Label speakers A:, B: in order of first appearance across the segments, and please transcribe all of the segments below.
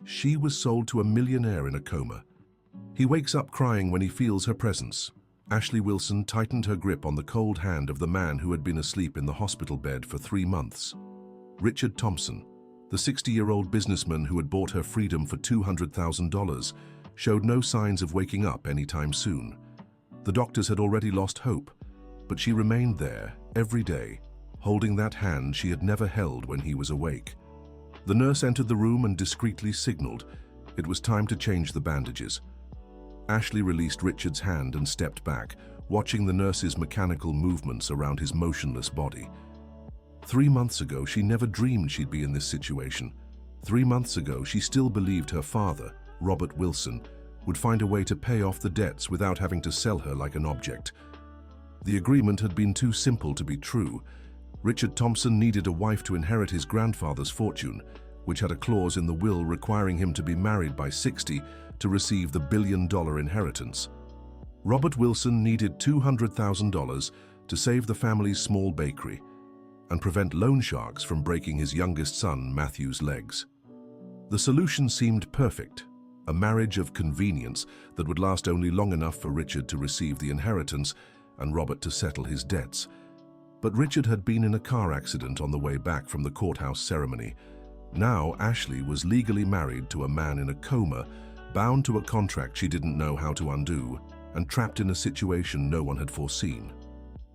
A: she was sold to a millionaire in a coma. He wakes up crying when he feels her presence. Ashley Wilson tightened her grip on the cold hand of the man who had been asleep in the hospital bed for 3 months. Richard Thompson, the 60-year-old businessman who had bought her freedom for $200,000, showed no signs of waking up anytime soon. The doctors had already lost hope, but she remained there every day, holding that hand she had never held when he was awake. The nurse entered the room and discreetly signaled it was time to change the bandages. Ashley released Richard's hand and stepped back, watching the nurse's mechanical movements around his motionless body. 3 months ago, she never dreamed she'd be in this situation. 3 months ago, she still believed her father, Robert Wilson, would find a way to pay off the debts without having to sell her like an object. The agreement had been too simple to be true. Richard Thompson needed a wife to inherit his grandfather's fortune, which had a clause in the will requiring him to be married by 60 to receive the billion-dollar inheritance. Robert Wilson needed $200,000 to save the family's small bakery and prevent loan sharks from breaking his youngest son, Matthew's legs. The solution seemed perfect, a marriage of convenience that would last only long enough for Richard to receive the inheritance and Robert to settle his debts. But Richard had been in a car accident on the way back from the courthouse ceremony. Now Ashley was legally married to a man in a coma, bound to a contract she didn't know how to undo, and trapped in a situation no one had foreseen.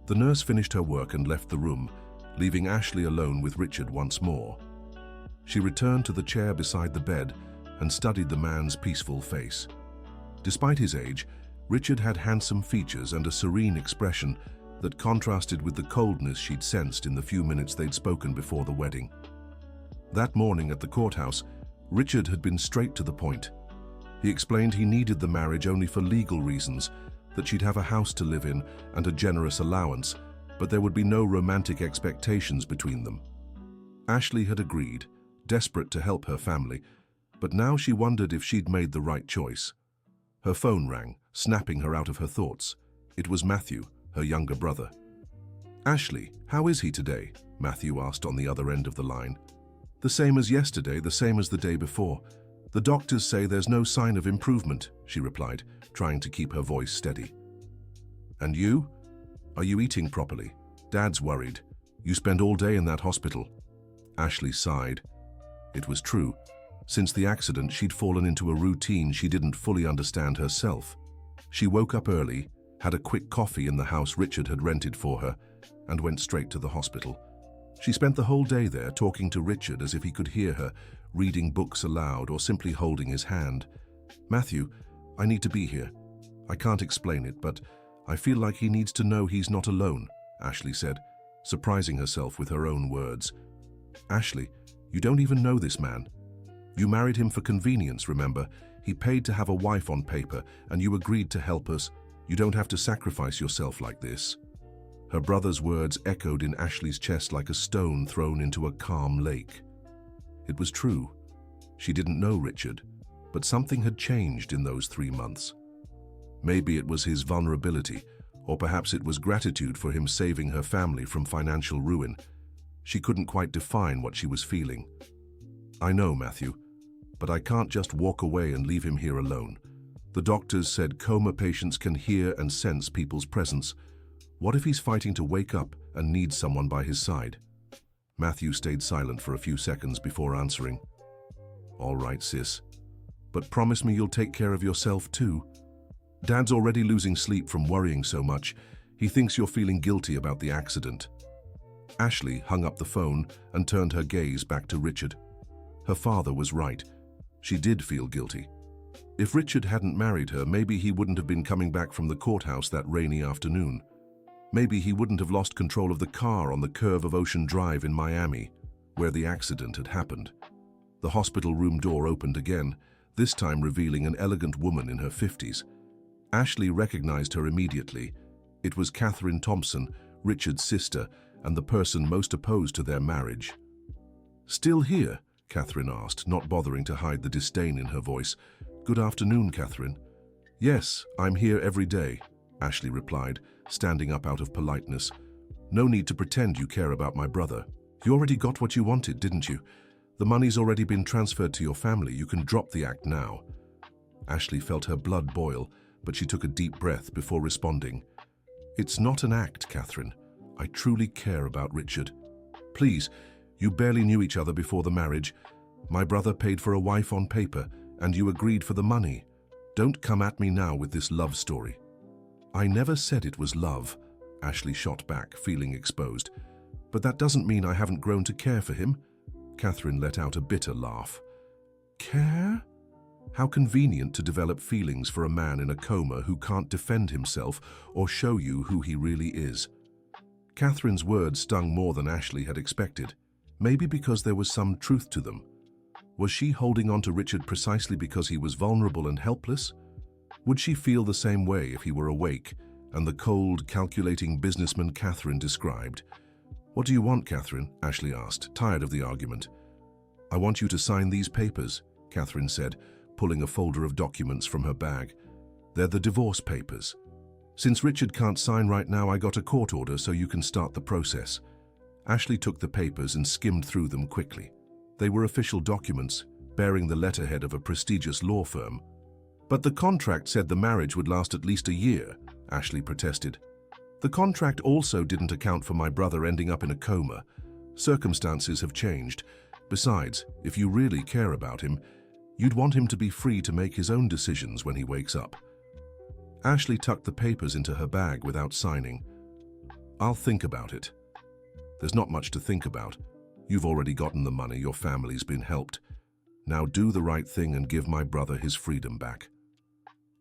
A: The nurse finished her work and left the room, leaving Ashley alone with Richard once more. She returned to the chair beside the bed and studied the man's peaceful face. Despite his age, Richard had handsome features and a serene expression that contrasted with the coldness she'd sensed in the few minutes they'd spoken before the wedding. That morning at the courthouse, Richard had been straight to the point. He explained he needed the marriage only for legal reasons, that she'd have a house to live in and a generous allowance, but there would be no romantic expectations between them. Ashley had agreed, desperate to help her family, but now she wondered if she'd made the right choice. Her phone rang, snapping her out of her thoughts. It was Matthew, her younger brother. "Ashley, how is he today?" Matthew asked on the other end of the line. "The same as yesterday, the same as the day before. The doctors say there's no sign of improvement," she replied, trying to keep her voice steady. "And you? Are you eating properly? Dad's worried. You spend all day in that hospital." Ashley sighed. It was true. Since the accident, she'd fallen into a routine she didn't fully understand herself. She woke up early, had a quick coffee in the house Richard had rented for her, and went straight to the hospital. She spent the whole day there talking to Richard as if he could hear her, reading books aloud or simply holding his hand. "Matthew, I need to be here. I can't explain it, but I feel like he needs to know he's not alone," Ashley said, surprising herself with her own words. "Ashley, you don't even know this man. You married him for convenience, remember? He paid to have a wife on paper, and you agreed to help us. You don't have to sacrifice yourself like this." Her brother's words echoed in Ashley's chest like a stone thrown into a calm lake. It was true. She didn't know Richard, but something had changed in those 3 months. Maybe it was his vulnerability, or perhaps it was gratitude for him saving her family from financial ruin. She couldn't quite define what she was feeling. "I know, Matthew, but I can't just walk away and leave him here alone. The doctors said coma patients can hear and sense people's presence. What if he's fighting to wake up and needs someone by his side?" Matthew stayed silent for a few seconds before answering. "All right, sis. But promise me you'll take care of yourself too. Dad's already losing sleep from worrying so much. He thinks you're feeling guilty about the accident." Ashley hung up the phone and turned her gaze back to Richard. Her father was right. She did feel guilty. If Richard hadn't married her, maybe he wouldn't have been coming back from the courthouse that rainy afternoon. Maybe he wouldn't have lost control of the car on the curve of Ocean Drive in Miami, where the accident had happened. The hospital room door opened again, this time revealing an elegant woman in her 50s. Ashley recognized her immediately. It was Catherine Thompson, Richard's sister, and the person most opposed to their marriage. "Still here?" Catherine asked, not bothering to hide the disdain in her voice. "Good afternoon, Catherine." "Yes, I'm here every day," Ashley replied, standing up out of politeness. "No need to pretend you care about my brother. You already got what you wanted, didn't you? The money's already been transferred to your family. You can drop the act now. Ashley felt her blood boil, but she took a deep breath before responding. It's not an act, Catherine. I truly care about Richard. Please, you barely knew each other before the marriage. My brother paid for a wife on paper, and you agreed for the money. Don't come at me now with this love story. I never said it was love, Ashley shot back, feeling exposed. But that doesn't mean I haven't grown to care for him. Catherine let out a bitter laugh. Care? How convenient to develop feelings for a man in a coma who can't defend himself or show you who he really is. Catherine's words stung more than Ashley had expected, maybe because there was some truth to them. Was she holding on to Richard precisely because he was vulnerable and helpless? Would she feel the same way if he were awake and the cold, calculating businessman Catherine described? What do you want, Catherine? Ashley asked, tired of the argument. I want you to sign these papers, Catherine said, pulling a folder of documents from her bag. They're the divorce papers. Since Richard can't sign right now, I got a court order so you can start the process. Ashley took the papers and skimmed through them quickly. They were official documents, bearing the letterhead of a prestigious law firm. But the contract said the marriage would last at least a year, Ashley protested. The contract also didn't account for my brother ending up in a coma. Circumstances have changed. Besides, if you really care about him, you'd want him to be free to make his own decisions when he wakes up. Ashley tucked the papers into her bag without signing. I'll think about it. There's not much to think about. You've already gotten the money, your family's been helped. Now do the right thing and give my brother his freedom back.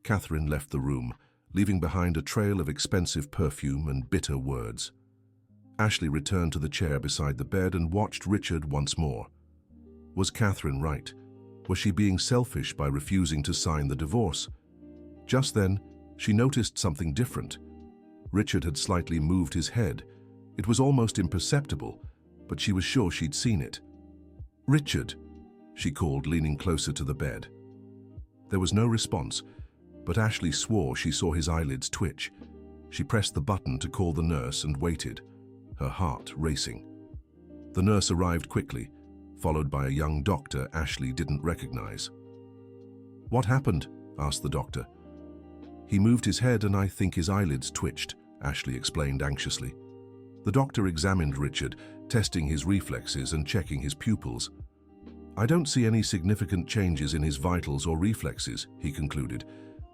A: Catherine left the room, leaving behind a trail of expensive perfume and bitter words. Ashley returned to the chair beside the bed and watched Richard once more. Was Catherine right? Was she being selfish by refusing to sign the divorce? Just then, she noticed something different. Richard had slightly moved his head. It was almost imperceptible, but she was sure she'd seen it. Richard, she called, leaning closer to the bed. There was no response, but Ashley swore she saw his eyelids twitch. She pressed the button to call the nurse and waited, her heart racing. The nurse arrived quickly, followed by a young doctor Ashley didn't recognize. What happened? Asked the doctor. He moved his head and I think his eyelids twitched, Ashley explained anxiously. The doctor examined Richard, testing his reflexes and checking his pupils. I don't see any significant changes in his vitals or reflexes, he concluded.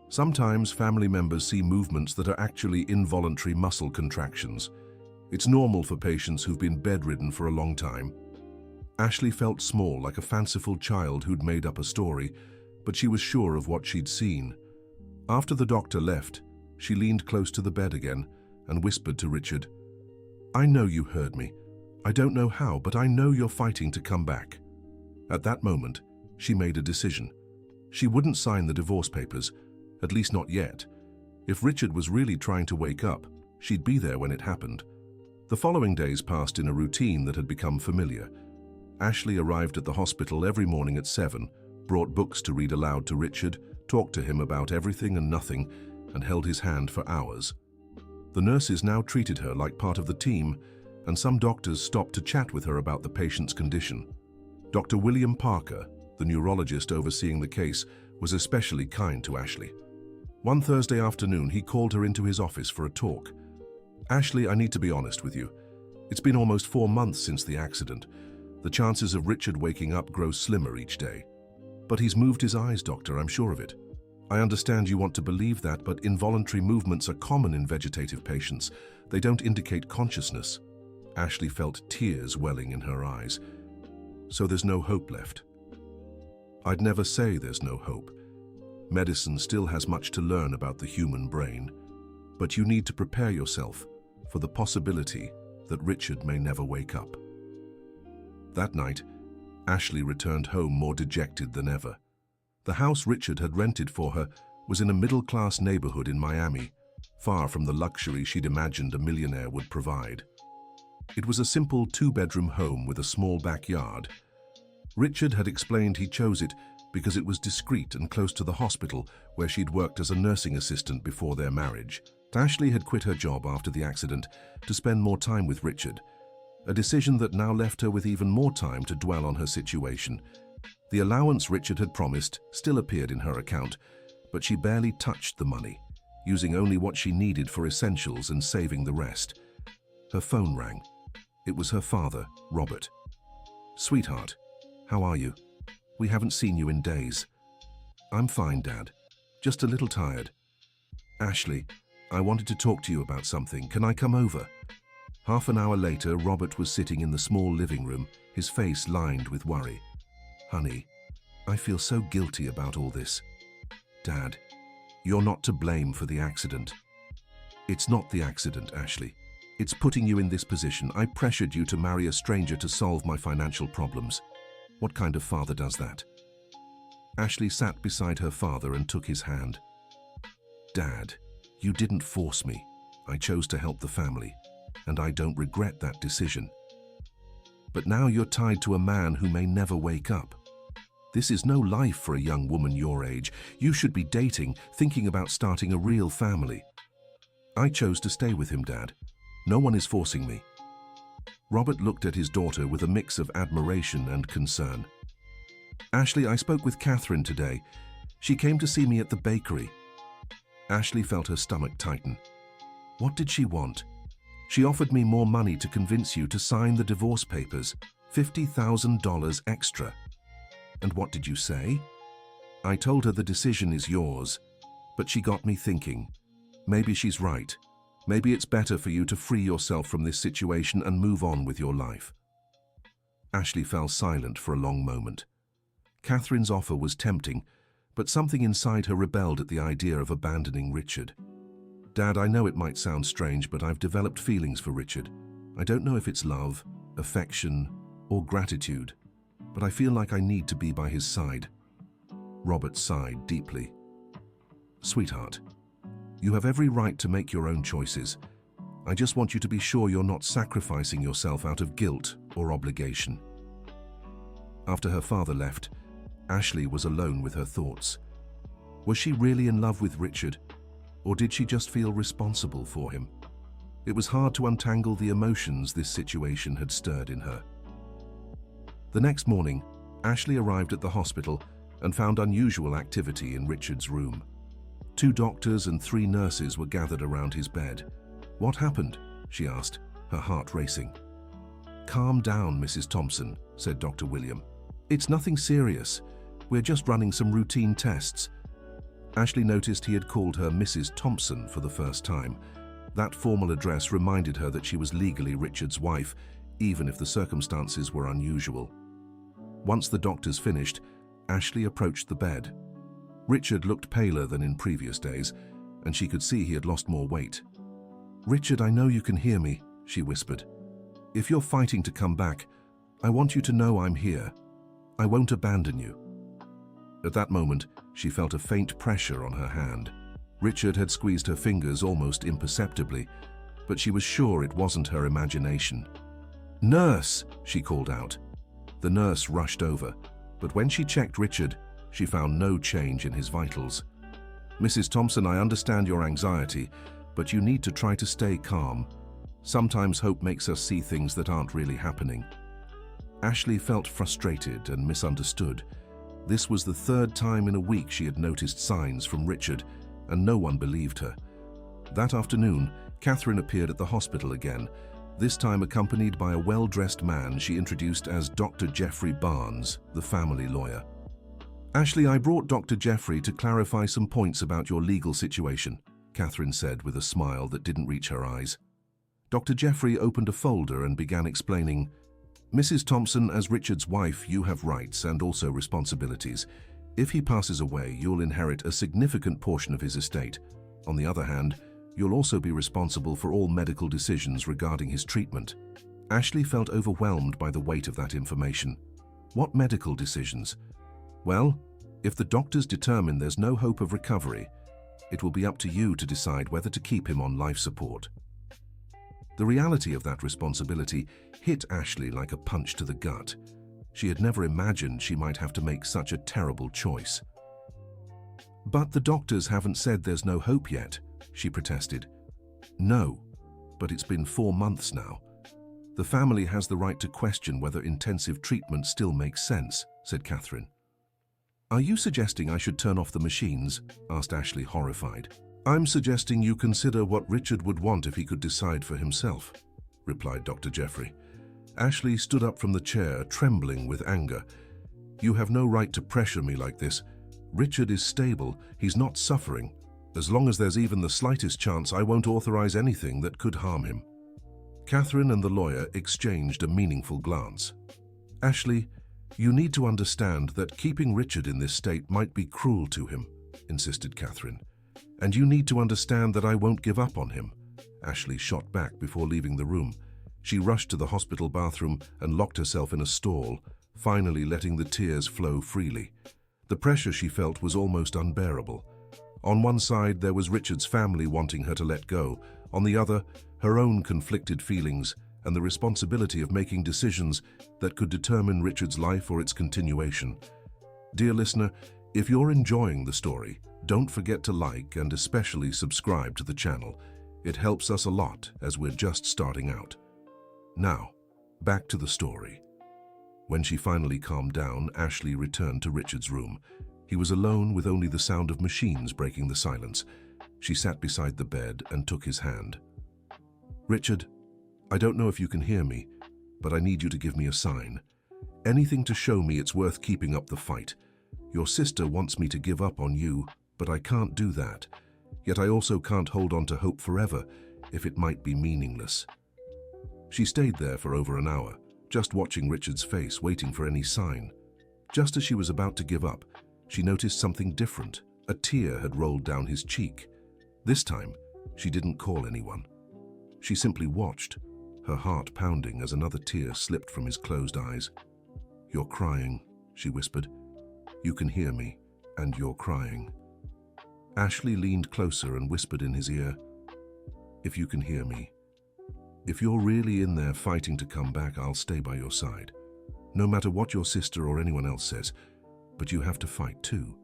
A: Sometimes family members see movements that are actually involuntary muscle contractions. It's normal for patients who've been bedridden for a long time. Ashley felt small, like a fanciful child who'd made up a story, but she was sure of what she'd seen. After the doctor left, she leaned close to the bed again and whispered to Richard, I know you heard me. I don't know how, but I know you're fighting to come back. At that moment, she made a decision. She wouldn't sign the divorce papers, at least not yet. If Richard was really trying to wake up, she'd be there when it happened. The following days passed in a routine that had become familiar. Ashley arrived at the hospital every morning at 7, brought books to read aloud to Richard, talked to him about everything and nothing, and held his hand for hours. The nurses now treated her like part of the team, and some doctors stopped to chat with her about the patient's condition. Dr. William Parker, the neurologist overseeing the case, was especially kind to Ashley. One Thursday afternoon, he called her into his office for a talk. Ashley, I need to be honest with you. It's been almost 4 months since the accident. The chances of Richard waking up grow slimmer each day. But he's moved his eyes, doctor, I'm sure of it. I understand you want to believe that, but involuntary movements are common in vegetative patients. They don't indicate consciousness. Ashley felt tears welling in her eyes. So there's no hope left. I'd never say there's no hope. Medicine still has much to learn about the human brain, but you need to prepare yourself for the possibility that Richard may never wake up. That night, Ashley returned home more dejected than ever. The house Richard had rented for her was in a middle-class neighborhood in Miami, far from the luxury she'd imagined a millionaire would provide. It was a simple 2-bedroom home with a small backyard. Richard had explained he chose it because it was discreet and close to the hospital where she'd worked as a nursing assistant before their marriage. Ashley had quit her job after the accident to spend more time with Richard. a decision that now left her with even more time to dwell on her situation. The allowance Richard had promised still appeared in her account, but she barely touched the money, using only what she needed for essentials and saving the rest. Her phone rang. It was her father, Robert. "Sweetheart, how are you? We haven't seen you in days." "I'm fine, Dad. Just a little tired." "Ashley, I wanted to talk to you about something. Can I come over?" Half an hour later, Robert was sitting in the small living room, his face lined with worry. "Honey, I feel so guilty about all this." "Dad, you're not to blame for the accident." "It's not the accident, Ashley. It's putting you in this position. I pressured you to marry a stranger to solve my financial problems. What kind of father does that?" Ashley sat beside her father and took his hand. "Dad, you didn't force me. I chose to help the family, and I don't regret that decision. But now you're tied to a man who may never wake up. This is no life for a young woman your age. You should be dating, thinking about starting a real family." "I chose to stay with him, Dad. No one is forcing me." Robert looked at his daughter with a mix of admiration and concern. "Ashley, I spoke with Catherine today. She came to see me at the bakery." Ashley felt her stomach tighten. "What did she want?" "She offered me more money to convince you to sign the divorce papers, $50,000 extra." "And what did you say?" "I told her the decision is yours, but she got me thinking. Maybe she's right. Maybe it's better for you to free yourself from this situation and move on with your life." Ashley fell silent for a long moment. Catherine's offer was tempting, but something inside her rebelled at the idea of abandoning Richard. "Dad, I know it might sound strange, but I've developed feelings for Richard. I don't know if it's love, affection, or gratitude, but I feel like I need to be by his side." Robert sighed deeply. "Sweetheart, you have every right to make your own choices. I just want you to be sure you're not sacrificing yourself out of guilt or obligation." After her father left, Ashley was alone with her thoughts. Was she really in love with Richard, or did she just feel responsible for him? It was hard to untangle the emotions this situation had stirred in her. The next morning, Ashley arrived at the hospital and found unusual activity in Richard's room. 2 doctors and 3 nurses were gathered around his bed. "What happened?" she asked, her heart racing. "Calm down, Mrs. Thompson," said Dr. William. "It's nothing serious. We're just running some routine tests." Ashley noticed he had called her Mrs. Thompson for the first time. That formal address reminded her that she was legally Richard's wife, even if the circumstances were unusual. Once the doctors finished, Ashley approached the bed. Richard looked paler than in previous days, and she could see he had lost more weight. "Richard, I know you can hear me," she whispered. "If you're fighting to come back, I want you to know I'm here. I won't abandon you." At that moment, she felt a faint pressure on her hand. Richard had squeezed her fingers almost imperceptibly, but she was sure it wasn't her imagination. "Nurse!" she called out. The nurse rushed over, but when she checked Richard, she found no change in his vitals. "Mrs. Thompson, I understand your anxiety, but you need to try to stay calm. Sometimes hope makes us see things that aren't really happening." Ashley felt frustrated and misunderstood. This was the 3rd time in a week she had noticed signs from Richard, and no one believed her. That afternoon, Catherine appeared at the hospital again, this time accompanied by a well-dressed man she introduced as Dr. Jeffrey Barnes, the family lawyer. "Ashley, I brought Dr. Jeffrey to clarify some points about your legal situation," Catherine said with a smile that didn't reach her eyes. Dr. Jeffrey opened a folder and began explaining, "Mrs. Thompson, as Richard's wife, you have rights and also responsibilities. If he passes away, you'll inherit a significant portion of his estate. On the other hand, you'll also be responsible for all medical decisions regarding his treatment." Ashley felt overwhelmed by the weight of that information. What medical decisions? Well, if the doctors determine there's no hope of recovery, it will be up to you to decide whether to keep him on life support. The reality of that responsibility hit Ashley like a punch to the gut. She had never imagined she might have to make such a terrible choice. "But the doctors haven't said there's no hope yet," she protested. "No, but it's been 4 months now. The family has the right to question whether intensive treatment still makes sense, said Catherine. Are you suggesting I should turn off the machines? Asked Ashley, horrified. I'm suggesting you consider what Richard would want if he could decide for himself, replied Dr. Jeffrey. Ashley stood up from the chair, trembling with anger. You have no right to pressure me like this. Richard is stable. He's not suffering. As long as there's even the slightest chance, I won't authorize anything that could harm him. Catherine and the lawyer exchanged a meaningful glance. Ashley, you need to understand that keeping Richard in this state might be cruel to him, insisted Catherine. And you need to understand that I won't give up on him. Ashley shot back before leaving the room. She rushed to the hospital bathroom and locked herself in a stall, finally letting the tears flow freely. The pressure she felt was almost unbearable. On one side, there was Richard's family wanting her to let go. On the other, her own conflicted feelings and the responsibility of making decisions that could determine Richard's life or its continuation. Dear listener, if you're enjoying the story, don't forget to like and especially subscribe to the channel. It helps us a lot as we're just starting out. Now, back to the story. When she finally calmed down, Ashley returned to Richard's room. He was alone with only the sound of machines breaking the silence. She sat beside the bed and took his hand. Richard, I don't know if you can hear me, but I need you to give me a sign. Anything to show me it's worth keeping up the fight. Your sister wants me to give up on you, but I can't do that. Yet I also can't hold on to hope forever if it might be meaningless. She stayed there for over an hour, just watching Richard's face, waiting for any sign. Just as she was about to give up, she noticed something different. A tear had rolled down his cheek. This time, she didn't call anyone. She simply watched, her heart pounding as another tear slipped from his closed eyes. You're crying, she whispered. You can hear me, and you're crying. Ashley leaned closer and whispered in his ear, if you can hear me, if you're really in there fighting to come back, I'll stay by your side. No matter what your sister or anyone else says, but you have to fight too.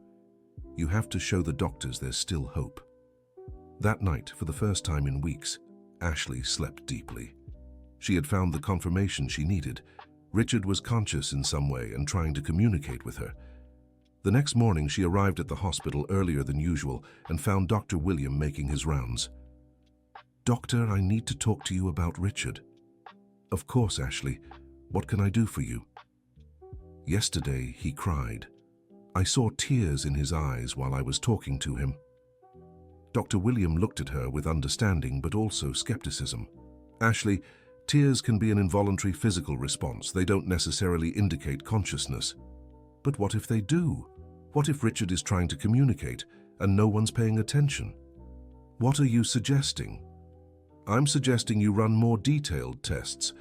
A: You have to show the doctors there's still hope. That night, for the first time in weeks, Ashley slept deeply. She had found the confirmation she needed. Richard was conscious in some way and trying to communicate with her. The next morning, she arrived at the hospital earlier than usual and found Dr. William making his rounds. Doctor, I need to talk to you about Richard. Of course, Ashley. What can I do for you? Yesterday, he cried. I saw tears in his eyes while I was talking to him. Dr. William looked at her with understanding but also skepticism. Ashley, tears can be an involuntary physical response. They don't necessarily indicate consciousness. But what if they do? What if Richard is trying to communicate and no one's paying attention? What are you suggesting? I'm suggesting you run more detailed tests,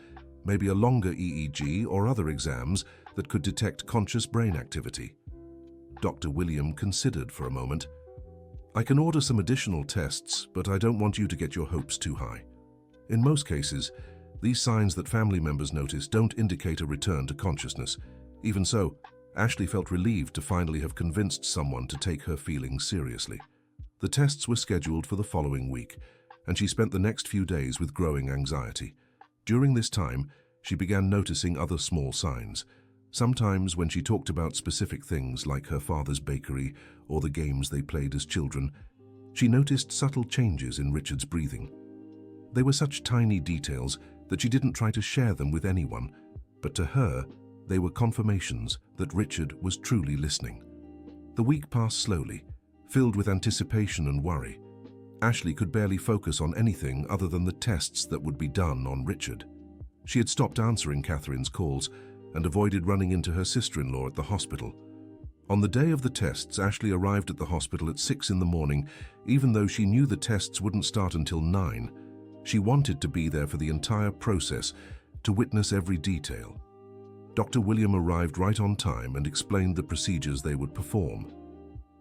A: maybe a longer EEG or other exams that could detect conscious brain activity. Dr. William considered for a moment. I can order some additional tests, but I don't want you to get your hopes too high. In most cases, these signs that family members notice don't indicate a return to consciousness. Even so, Ashley felt relieved to finally have convinced someone to take her feelings seriously. The tests were scheduled for the following week, and she spent the next few days with growing anxiety. During this time, she began noticing other small signs. Sometimes when she talked about specific things like her father's bakery or the games they played as children, she noticed subtle changes in Richard's breathing. They were such tiny details that she didn't try to share them with anyone, but to her, they were confirmations that Richard was truly listening. The week passed slowly, filled with anticipation and worry. Ashley could barely focus on anything other than the tests that would be done on Richard. She had stopped answering Catherine's calls and avoided running into her sister-in-law at the hospital. On the day of the tests, Ashley arrived at the hospital at 6 in the morning, even though she knew the tests wouldn't start until 9. She wanted to be there for the entire process, to witness every detail. Dr. William arrived right on time and explained the procedures they would perform.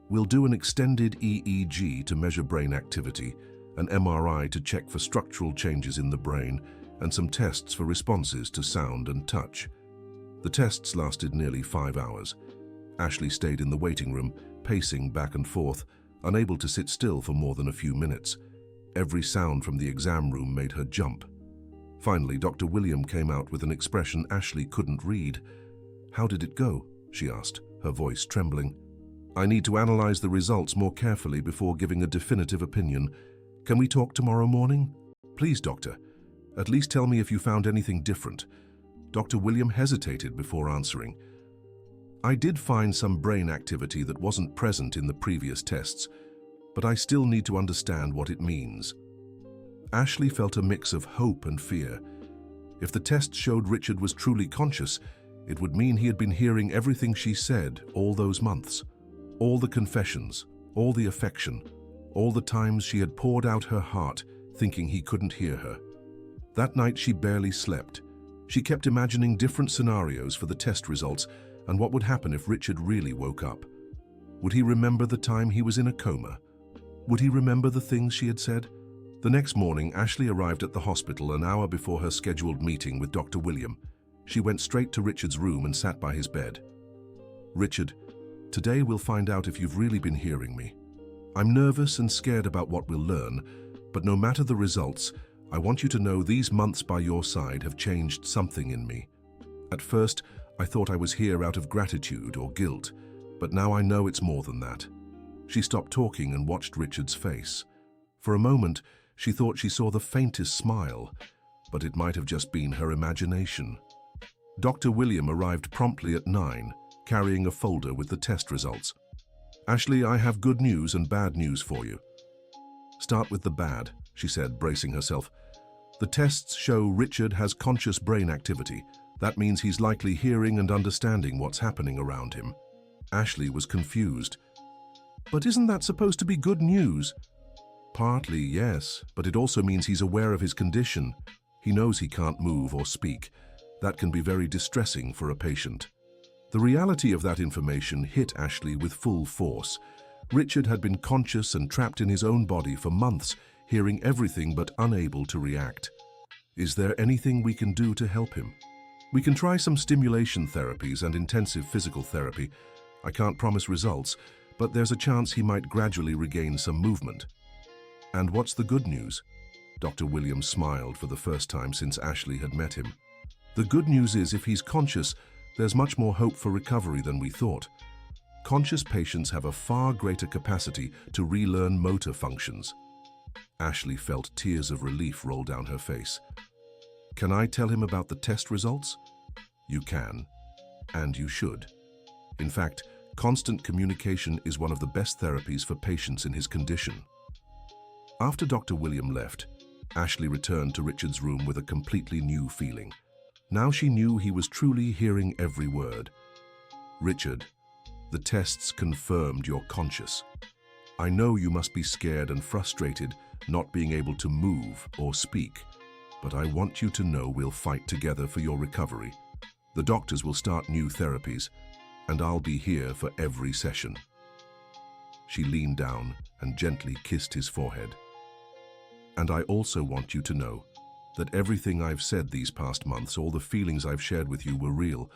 A: We'll do an extended EEG to measure brain activity, an MRI to check for structural changes in the brain, and some tests for responses to sound and touch. The tests lasted nearly 5 hours. Ashley stayed in the waiting room, pacing back and forth, unable to sit still for more than a few minutes. Every sound from the exam room made her jump. Finally, Dr. William came out with an expression Ashley couldn't read. "How did it go?" she asked, her voice trembling. "I need to analyze the results more carefully before giving a definitive opinion. Can we talk tomorrow morning?" "Please, doctor. At least tell me if you found anything different." Dr. William hesitated before answering. "I did find some brain activity that wasn't present in the previous tests, but I still need to understand what it means." Ashley felt a mix of hope and fear. If the test showed Richard was truly conscious, it would mean he had been hearing everything she said all those months. All the confessions, all the affection, all the times she had poured out her heart, thinking he couldn't hear her. That night she barely slept. She kept imagining different scenarios for the test results and what would happen if Richard really woke up. Would he remember the time he was in a coma? Would he remember the things she had said? The next morning, Ashley arrived at the hospital an hour before her scheduled meeting with Dr. William. She went straight to Richard's room and sat by his bed. "Richard, today we'll find out if you've really been hearing me. I'm nervous and scared about what we'll learn, but no matter the results, I want you to know these months by your side have changed something in me. At first, I thought I was here out of gratitude or guilt, but now I know it's more than that." She stopped talking and watched Richard's face. For a moment, she thought she saw the faintest smile, but it might have just been her imagination. Dr. William arrived promptly at 9, carrying a folder with the test results. "Ashley, I have good news and bad news for you." "Start with the bad," she said, bracing herself. "The tests show Richard has conscious brain activity. That means he's likely hearing and understanding what's happening around him." Ashley was confused. "But isn't that supposed to be good news?" "Partly, yes, but it also means he's aware of his condition. He knows he can't move or speak. That can be very distressing for a patient." The reality of that information hit Ashley with full force. Richard had been conscious and trapped in his own body for months, hearing everything but unable to react. "Is there anything we can do to help him?" "We can try some stimulation therapies and intensive physical therapy. I can't promise results, but there's a chance he might gradually regain some movement." "And what's the good news?" Dr. Williams smiled for the first time since Ashley had met him. "The good news is if he's conscious, there's much more hope for recovery than we thought. Conscious patients have a far greater capacity to relearn motor functions." Ashley felt tears of relief roll down her face. "Can I tell him about the test results?" "You can, and you should. In fact, constant communication is one of the best therapies for patients in his condition." After Dr. William left, Ashley returned to Richard's room with a completely new feeling. Now she knew he was truly hearing every word. "Richard, the tests confirmed you're conscious. I know you must be scared and frustrated not being able to move or speak, but I want you to know we'll fight together for your recovery. The doctors will start new therapies, and I'll be here for every session." She leaned down and gently kissed his forehead. "And I also want you to know that everything I've said these past months, all the feelings I've shared with you were real.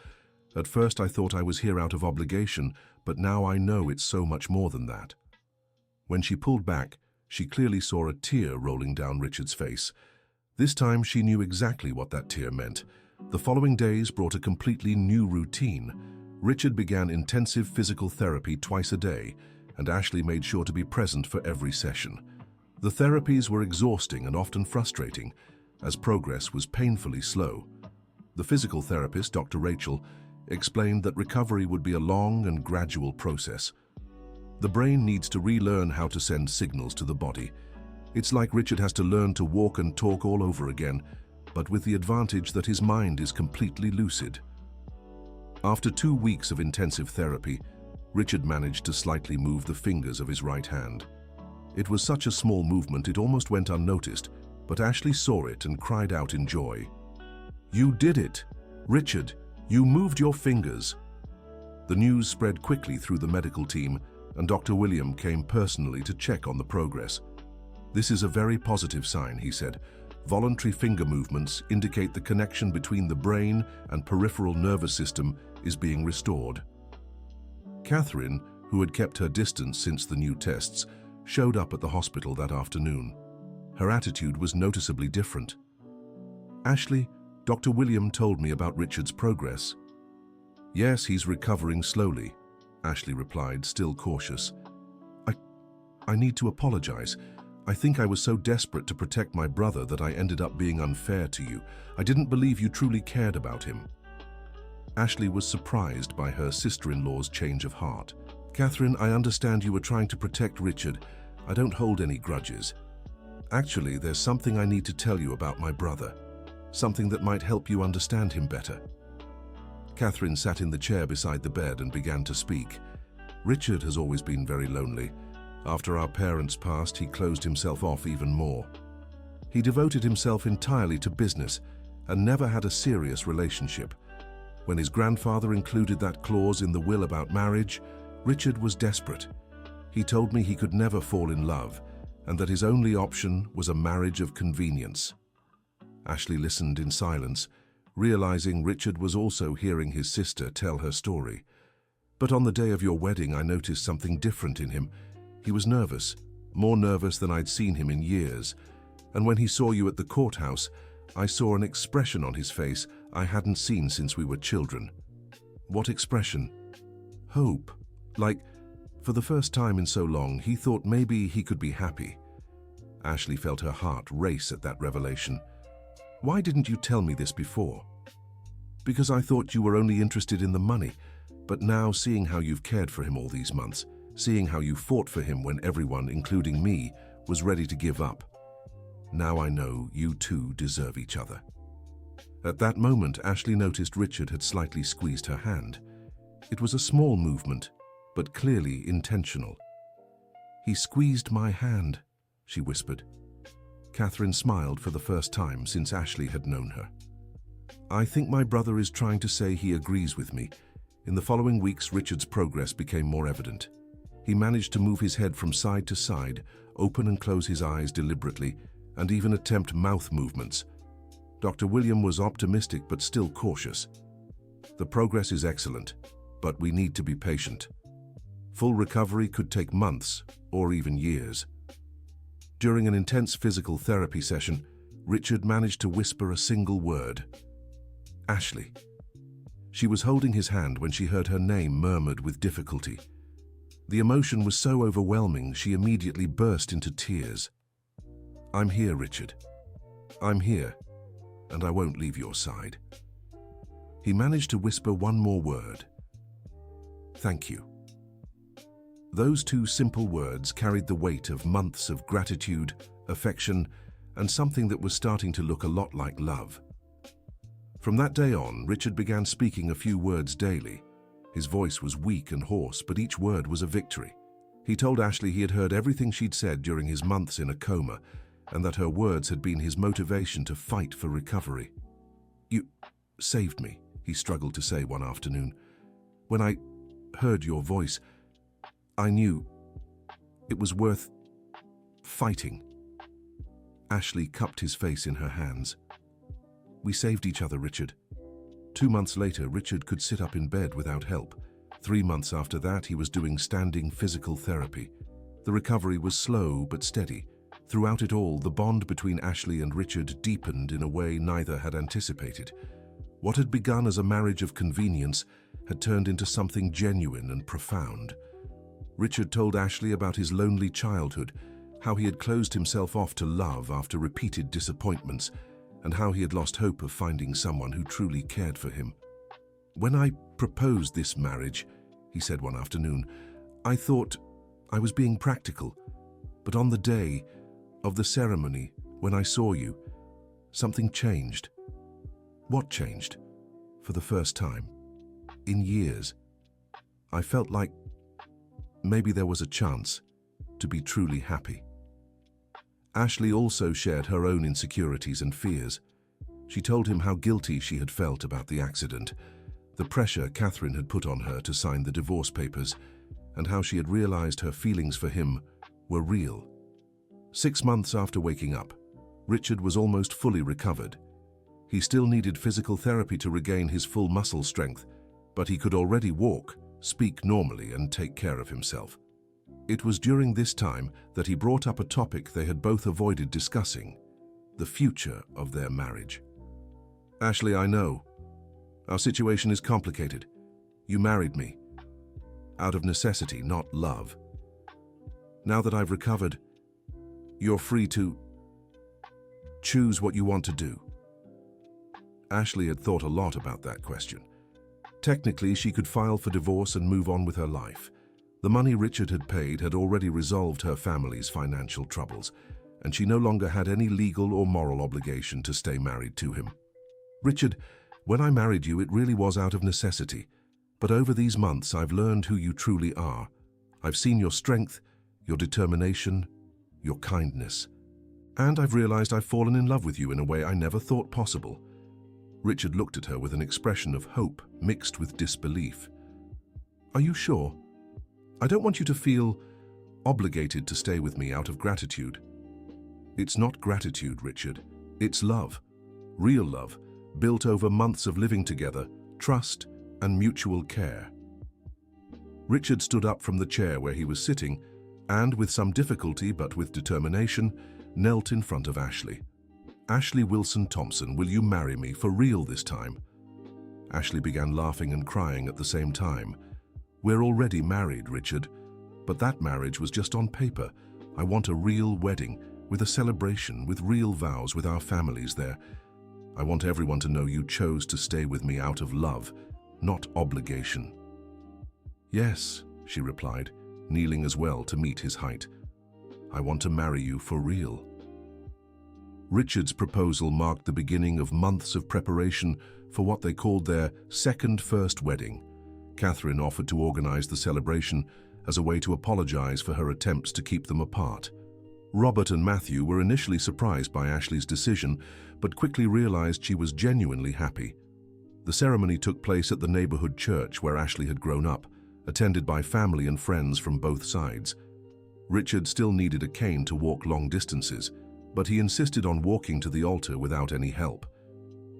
A: At first I thought I was here out of obligation, but now I know it's so much more than that." When she pulled back, she clearly saw a tear rolling down Richard's face. This time she knew exactly what that tear meant. The following days brought a completely new routine. Richard began intensive physical therapy twice a day, and Ashley made sure to be present for every session. The therapies were exhausting and often frustrating, as progress was painfully slow. The physical therapist, Dr. Rachel, explained that recovery would be a long and gradual process. The brain needs to relearn how to send signals to the body. It's like Richard has to learn to walk and talk all over again, but with the advantage that his mind is completely lucid. After 2 weeks of intensive therapy, Richard managed to slightly move the fingers of his right hand. It was such a small movement it almost went unnoticed, but Ashley saw it and cried out in joy. "You did it! Richard, you moved your fingers!" The news spread quickly through the medical team, and Dr. William came personally to check on the progress. "This is a very positive sign," he said. "Voluntary finger movements indicate the connection between the brain and peripheral nervous system is being restored." Catherine, who had kept her distance since the new tests, showed up at the hospital that afternoon. Her attitude was noticeably different. Ashley, Dr. William told me about Richard's progress. Yes, he's recovering slowly, Ashley replied, still cautious. I need to apologize. I think I was so desperate to protect my brother that I ended up being unfair to you. I didn't believe you truly cared about him. Ashley was surprised by her sister-in-law's change of heart. Catherine, I understand you were trying to protect Richard. I don't hold any grudges. Actually, there's something I need to tell you about my brother. Something that might help you understand him better. Catherine sat in the chair beside the bed and began to speak. Richard has always been very lonely. After our parents passed, he closed himself off even more. He devoted himself entirely to business and never had a serious relationship. When his grandfather included that clause in the will about marriage, Richard was desperate. He told me he could never fall in love and that his only option was a marriage of convenience. Ashley listened in silence, realizing Richard was also hearing his sister tell her story. But on the day of your wedding, I noticed something different in him. He was nervous, more nervous than I'd seen him in years. And when he saw you at the courthouse, I saw an expression on his face I hadn't seen since we were children. What expression? Hope. Like, for the first time in so long, he thought maybe he could be happy. Ashley felt her heart race at that revelation. Why didn't you tell me this before? Because I thought you were only interested in the money, but now seeing how you've cared for him all these months, seeing how you fought for him when everyone, including me, was ready to give up. Now I know you two deserve each other. At that moment, Ashley noticed Richard had slightly squeezed her hand. It was a small movement, but clearly intentional. He squeezed my hand, she whispered. Catherine smiled for the first time since Ashley had known her. I think my brother is trying to say he agrees with me. In the following weeks, Richard's progress became more evident. He managed to move his head from side to side, open and close his eyes deliberately, and even attempt mouth movements. Dr. William was optimistic but still cautious. The progress is excellent, but we need to be patient. Full recovery could take months or even years. During an intense physical therapy session, Richard managed to whisper a single word. Ashley. She was holding his hand when she heard her name murmured with difficulty. The emotion was so overwhelming, she immediately burst into tears. I'm here, Richard. I'm here, and I won't leave your side. He managed to whisper one more word. Thank you. Those two simple words carried the weight of months of gratitude, affection, and something that was starting to look a lot like love. From that day on, Richard began speaking a few words daily. His voice was weak and hoarse, but each word was a victory. He told Ashley he had heard everything she'd said during his months in a coma, and that her words had been his motivation to fight for recovery. You saved me, he struggled to say one afternoon. When I heard your voice, I knew it was worth fighting. Ashley cupped his face in her hands. We saved each other, Richard. 2 months later, Richard could sit up in bed without help. 3 months after that, he was doing standing physical therapy. The recovery was slow but steady. Throughout it all, the bond between Ashley and Richard deepened in a way neither had anticipated. What had begun as a marriage of convenience had turned into something genuine and profound. Richard told Ashley about his lonely childhood, how he had closed himself off to love after repeated disappointments, and how he had lost hope of finding someone who truly cared for him. When I proposed this marriage, he said one afternoon, I thought I was being practical. But on the day of the ceremony, when I saw you, something changed. What changed? For the first time, in years, I felt like maybe there was a chance to be truly happy. Ashley also shared her own insecurities and fears. She told him how guilty she had felt about the accident, the pressure Catherine had put on her to sign the divorce papers, and how she had realized her feelings for him were real. 6 months after waking up, Richard was almost fully recovered. He still needed physical therapy to regain his full muscle strength, but he could already walk, speak normally, and take care of himself. It was during this time that he brought up a topic they had both avoided discussing: the future of their marriage. Ashley, I know. Our situation is complicated. You married me. Out of necessity, not love. Now that I've recovered, you're free to choose what you want to do. Ashley had thought a lot about that question. Technically, she could file for divorce and move on with her life. The money Richard had paid had already resolved her family's financial troubles, and she no longer had any legal or moral obligation to stay married to him. Richard, when I married you, it really was out of necessity. But over these months, I've learned who you truly are. I've seen your strength, your determination, your kindness. And I've realized I've fallen in love with you in a way I never thought possible. Richard looked at her with an expression of hope mixed with disbelief. Are you sure? I don't want you to feel obligated to stay with me out of gratitude. It's not gratitude, Richard. It's love. Real love, built over months of living together, trust, and mutual care. Richard stood up from the chair where he was sitting and, with some difficulty but with determination, knelt in front of Ashley. Ashley Wilson Thompson, will you marry me for real this time? Ashley began laughing and crying at the same time. We're already married, Richard, but that marriage was just on paper. I want a real wedding, with a celebration, with real vows, with our families there. I want everyone to know you chose to stay with me out of love, not obligation. Yes, she replied, kneeling as well to meet his height. I want to marry you for real. Richard's proposal marked the beginning of months of preparation for what they called their second first wedding. Catherine offered to organize the celebration as a way to apologize for her attempts to keep them apart. Robert and Matthew were initially surprised by Ashley's decision, but quickly realized she was genuinely happy. The ceremony took place at the neighborhood church where Ashley had grown up, attended by family and friends from both sides. Richard still needed a cane to walk long distances, but he insisted on walking to the altar without any help.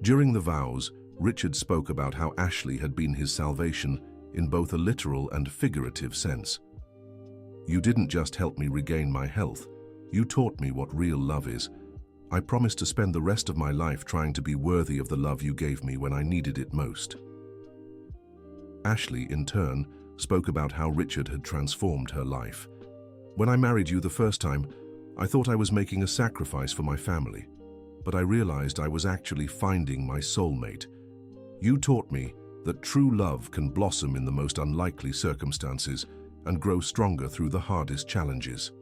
A: During the vows, Richard spoke about how Ashley had been his salvation in both a literal and figurative sense. You didn't just help me regain my health, you taught me what real love is. I promise to spend the rest of my life trying to be worthy of the love you gave me when I needed it most. Ashley, in turn, spoke about how Richard had transformed her life. When I married you the first time, I thought I was making a sacrifice for my family, but I realized I was actually finding my soulmate. You taught me that true love can blossom in the most unlikely circumstances and grow stronger through the hardest challenges.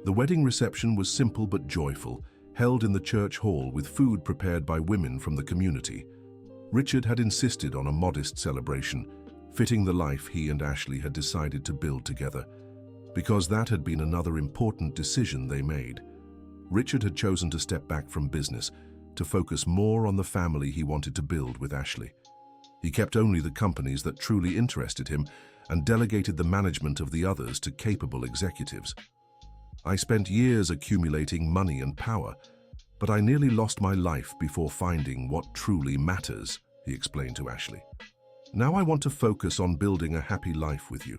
A: The wedding reception was simple but joyful, held in the church hall with food prepared by women from the community. Richard had insisted on a modest celebration, fitting the life he and Ashley had decided to build together, because that had been another important decision they made. Richard had chosen to step back from business, to focus more on the family he wanted to build with Ashley. He kept only the companies that truly interested him and delegated the management of the others to capable executives. I spent years accumulating money and power, but I nearly lost my life before finding what truly matters, he explained to Ashley. Now I want to focus on building a happy life with you.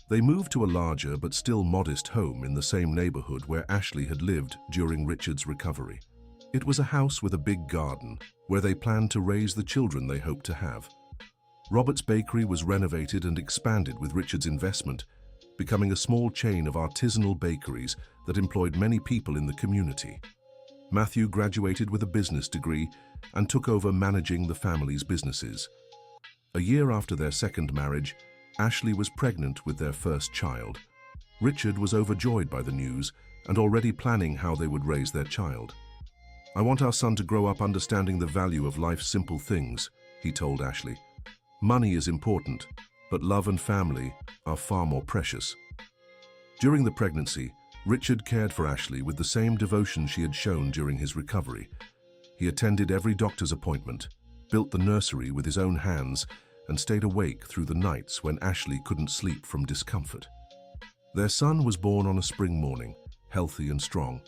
A: They moved to a larger but still modest home in the same neighborhood where Ashley had lived during Richard's recovery. It was a house with a big garden where they planned to raise the children they hoped to have. Robert's bakery was renovated and expanded with Richard's investment, becoming a small chain of artisanal bakeries that employed many people in the community. Matthew graduated with a business degree and took over managing the family's businesses. A year after their second marriage, Ashley was pregnant with their first child. Richard was overjoyed by the news and already planning how they would raise their child. I want our son to grow up understanding the value of life's simple things, he told Ashley. Money is important, but love and family are far more precious. During the pregnancy, Richard cared for Ashley with the same devotion she had shown during his recovery. He attended every doctor's appointment, built the nursery with his own hands, and stayed awake through the nights when Ashley couldn't sleep from discomfort. Their son was born on a spring morning, healthy and strong.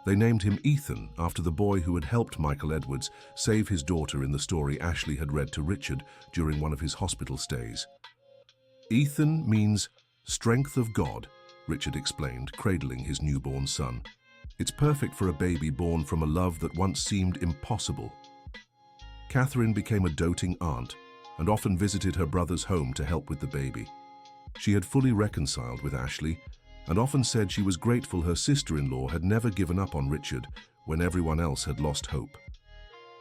A: They named him Ethan after the boy who had helped Michael Edwards save his daughter in the story Ashley had read to Richard during one of his hospital stays. Ethan means strength of God, Richard explained, cradling his newborn son. It's perfect for a baby born from a love that once seemed impossible. Catherine became a doting aunt and often visited her brother's home to help with the baby. She had fully reconciled with Ashley and often said she was grateful her sister-in-law had never given up on Richard when everyone else had lost hope.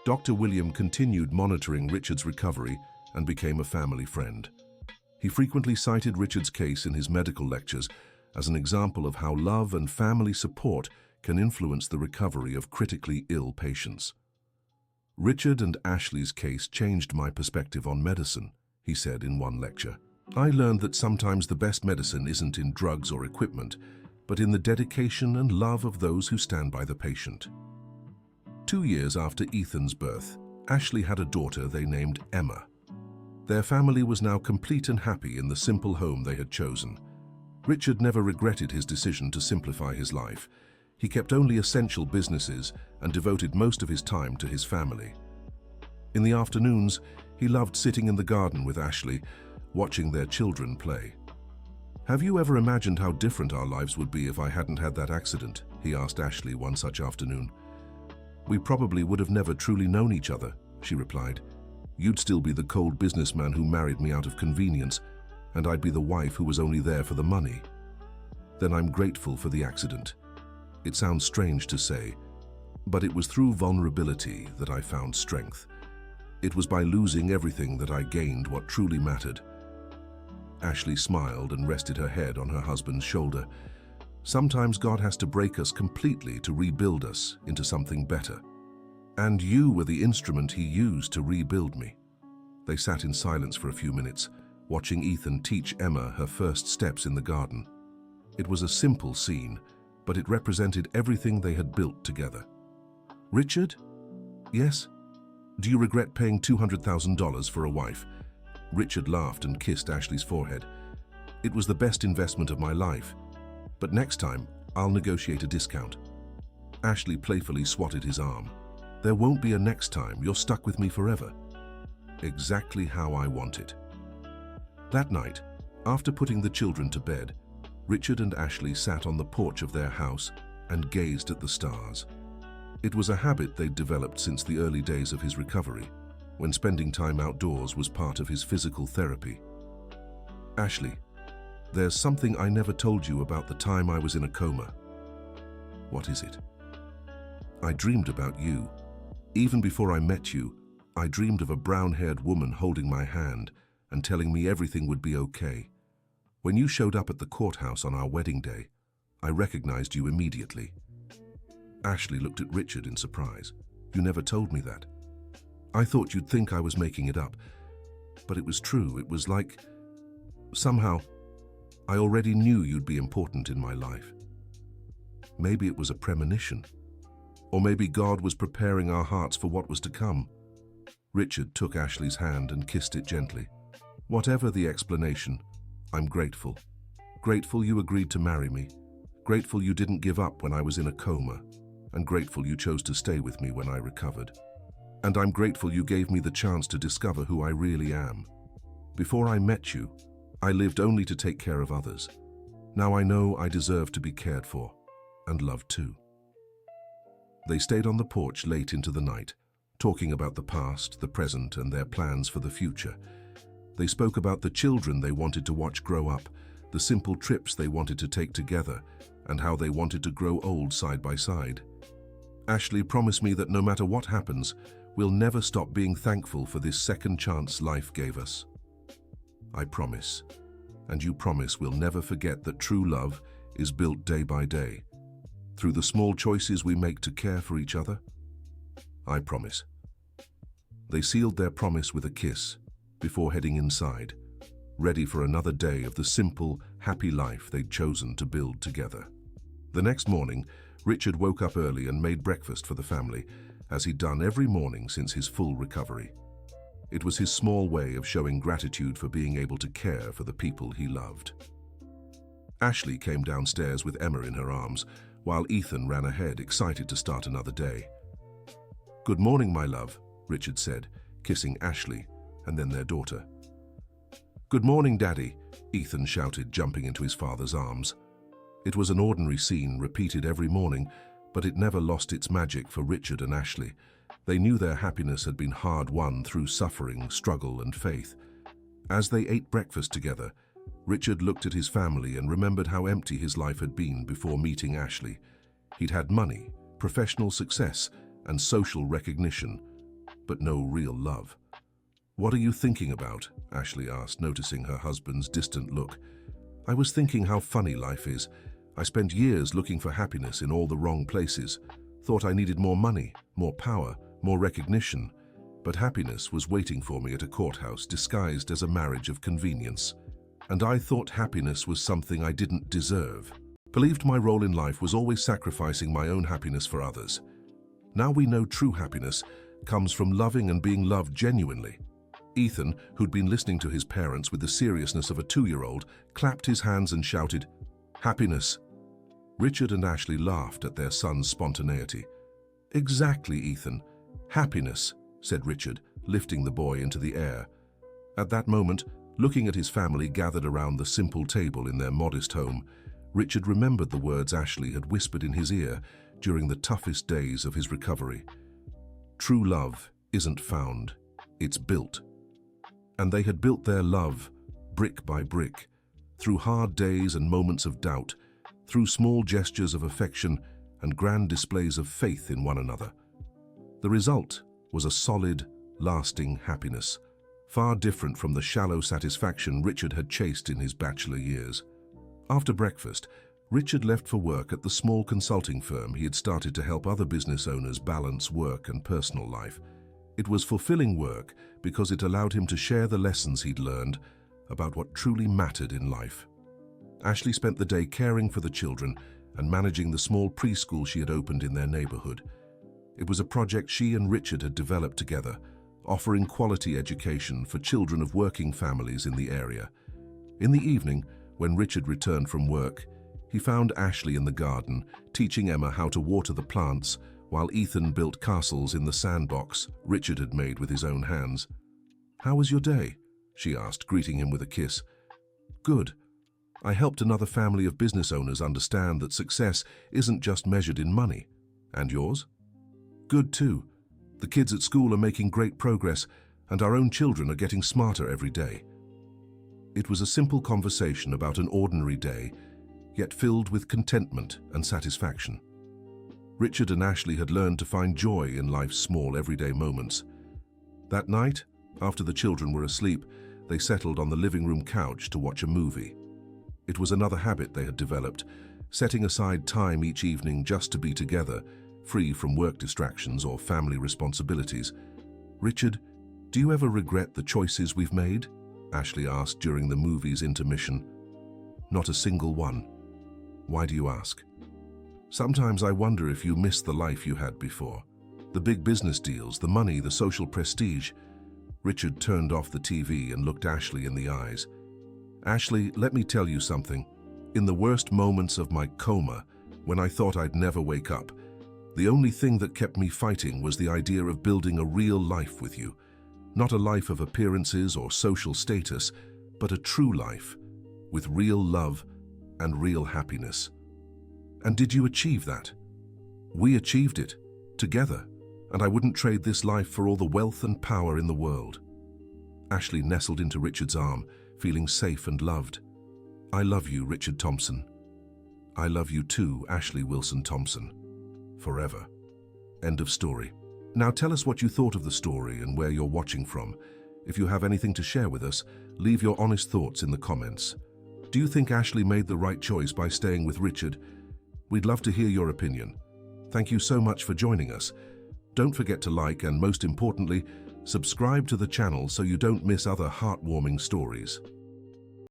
A: Dr. William continued monitoring Richard's recovery and became a family friend. He frequently cited Richard's case in his medical lectures as an example of how love and family support can influence the recovery of critically ill patients. Richard and Ashley's case changed my perspective on medicine, he said in one lecture. I learned that sometimes the best medicine isn't in drugs or equipment, but in the dedication and love of those who stand by the patient. 2 years after Ethan's birth, Ashley had a daughter they named Emma. Their family was now complete and happy in the simple home they had chosen. Richard never regretted his decision to simplify his life. He kept only essential businesses and devoted most of his time to his family. In the afternoons, he loved sitting in the garden with Ashley, watching their children play. "Have you ever imagined how different our lives would be if I hadn't had that accident?" he asked Ashley one such afternoon. "We probably would have never truly known each other," she replied. "You'd still be the cold businessman who married me out of convenience, and I'd be the wife who was only there for the money. Then I'm grateful for the accident. It sounds strange to say, but it was through vulnerability that I found strength. It was by losing everything that I gained what truly mattered." Ashley smiled and rested her head on her husband's shoulder. "Sometimes God has to break us completely to rebuild us into something better. And you were the instrument he used to rebuild me." They sat in silence for a few minutes, watching Ethan teach Emma her first steps in the garden. It was a simple scene, but it represented everything they had built together. "Richard?" "Yes?" "Do you regret paying $200,000 for a wife?" Richard laughed and kissed Ashley's forehead. "It was the best investment of my life. But next time, I'll negotiate a discount." Ashley playfully swatted his arm. "There won't be a next time. You're stuck with me forever." Exactly how I want it. That night, after putting the children to bed, Richard and Ashley sat on the porch of their house and gazed at the stars. It was a habit they'd developed since the early days of his recovery, when spending time outdoors was part of his physical therapy. "Ashley, there's something I never told you about the time I was in a coma." "What is it?" "I dreamed about you. Even before I met you, I dreamed of a brown-haired woman holding my hand and telling me everything would be okay. When you showed up at the courthouse on our wedding day, I recognized you immediately." Ashley looked at Richard in surprise. "You never told me that." "I thought you'd think I was making it up, but it was true. It was like, somehow, I already knew you'd be important in my life. Maybe it was a premonition, or maybe God was preparing our hearts for what was to come." Richard took Ashley's hand and kissed it gently. "Whatever the explanation, I'm grateful. Grateful you agreed to marry me. Grateful you didn't give up when I was in a coma. And grateful you chose to stay with me when I recovered. And I'm grateful you gave me the chance to discover who I really am. Before I met you, I lived only to take care of others. Now I know I deserve to be cared for, and loved too." They stayed on the porch late into the night, talking about the past, the present, and their plans for the future. They spoke about the children they wanted to watch grow up, the simple trips they wanted to take together, and how they wanted to grow old side by side. "Ashley promised me that no matter what happens, we'll never stop being thankful for this second chance life gave us." "I promise. And you promise we'll never forget that true love is built day by day, through the small choices we make to care for each other?" "I promise." They sealed their promise with a kiss before heading inside, ready for another day of the simple, happy life they'd chosen to build together. The next morning, Richard woke up early and made breakfast for the family, as he'd done every morning since his full recovery. It was his small way of showing gratitude for being able to care for the people he loved. Ashley came downstairs with Emma in her arms, while Ethan ran ahead, excited to start another day. "Good morning, my love," Richard said, kissing Ashley and then their daughter. "Good morning, Daddy," Ethan shouted, jumping into his father's arms. It was an ordinary scene repeated every morning, but it never lost its magic for Richard and Ashley. They knew their happiness had been hard-won through suffering, struggle, and faith. As they ate breakfast together, Richard looked at his family and remembered how empty his life had been before meeting Ashley. He'd had money, professional success, and social recognition, but no real love. "What are you thinking about?" Ashley asked, noticing her husband's distant look. "I was thinking how funny life is. I spent years looking for happiness in all the wrong places. Thought I needed more money, more power, more recognition. But happiness was waiting for me at a courthouse disguised as a marriage of convenience. And I thought happiness was something I didn't deserve. Believed my role in life was always sacrificing my own happiness for others. Now we know true happiness comes from loving and being loved genuinely." Ethan, who'd been listening to his parents with the seriousness of a 2-year-old, clapped his hands and shouted, "Happiness!" Richard and Ashley laughed at their son's spontaneity. "Exactly, Ethan. Happiness," said Richard, lifting the boy into the air. At that moment, looking at his family gathered around the simple table in their modest home, Richard remembered the words Ashley had whispered in his ear during the toughest days of his recovery. "True love isn't found, it's built." And they had built their love, brick by brick, through hard days and moments of doubt, through small gestures of affection and grand displays of faith in one another. The result was a solid, lasting happiness, far different from the shallow satisfaction Richard had chased in his bachelor years. After breakfast, Richard left for work at the small consulting firm he had started to help other business owners balance work and personal life. It was fulfilling work because it allowed him to share the lessons he'd learned about what truly mattered in life. Ashley spent the day caring for the children and managing the small preschool she had opened in their neighborhood. It was a project she and Richard had developed together, offering quality education for children of working families in the area. In the evening, when Richard returned from work, he found Ashley in the garden, teaching Emma how to water the plants, while Ethan built castles in the sandbox Richard had made with his own hands. "How was your day?" she asked, greeting him with a kiss. "Good. I helped another family of business owners understand that success isn't just measured in money. And yours?" "Good too. The kids at school are making great progress, and our own children are getting smarter every day." It was a simple conversation about an ordinary day, yet filled with contentment and satisfaction. Richard and Ashley had learned to find joy in life's small, everyday moments. That night, after the children were asleep, they settled on the living room couch to watch a movie. It was another habit they had developed, setting aside time each evening just to be together, free from work distractions or family responsibilities. "Richard, do you ever regret the choices we've made?" Ashley asked during the movie's intermission. "Not a single one." "Why do you ask?" "Sometimes I wonder if you miss the life you had before. The big business deals, the money, the social prestige." Richard turned off the TV and looked Ashley in the eyes. "Ashley, let me tell you something. In the worst moments of my coma, when I thought I'd never wake up, the only thing that kept me fighting was the idea of building a real life with you. Not a life of appearances or social status, but a true life, with real love and real happiness. And did you achieve that? We achieved it, together, and I wouldn't trade this life for all the wealth and power in the world." Ashley nestled into Richard's arm, feeling safe and loved. "I love you, Richard Thompson." "I love you too, Ashley Wilson Thompson. Forever." End of story. Now tell us what you thought of the story and where you're watching from. If you have anything to share with us, leave your honest thoughts in the comments. Do you think Ashley made the right choice by staying with Richard? We'd love to hear your opinion. Thank you so much for joining us. Don't forget to like and, most importantly, subscribe to the channel so you don't miss other heartwarming stories.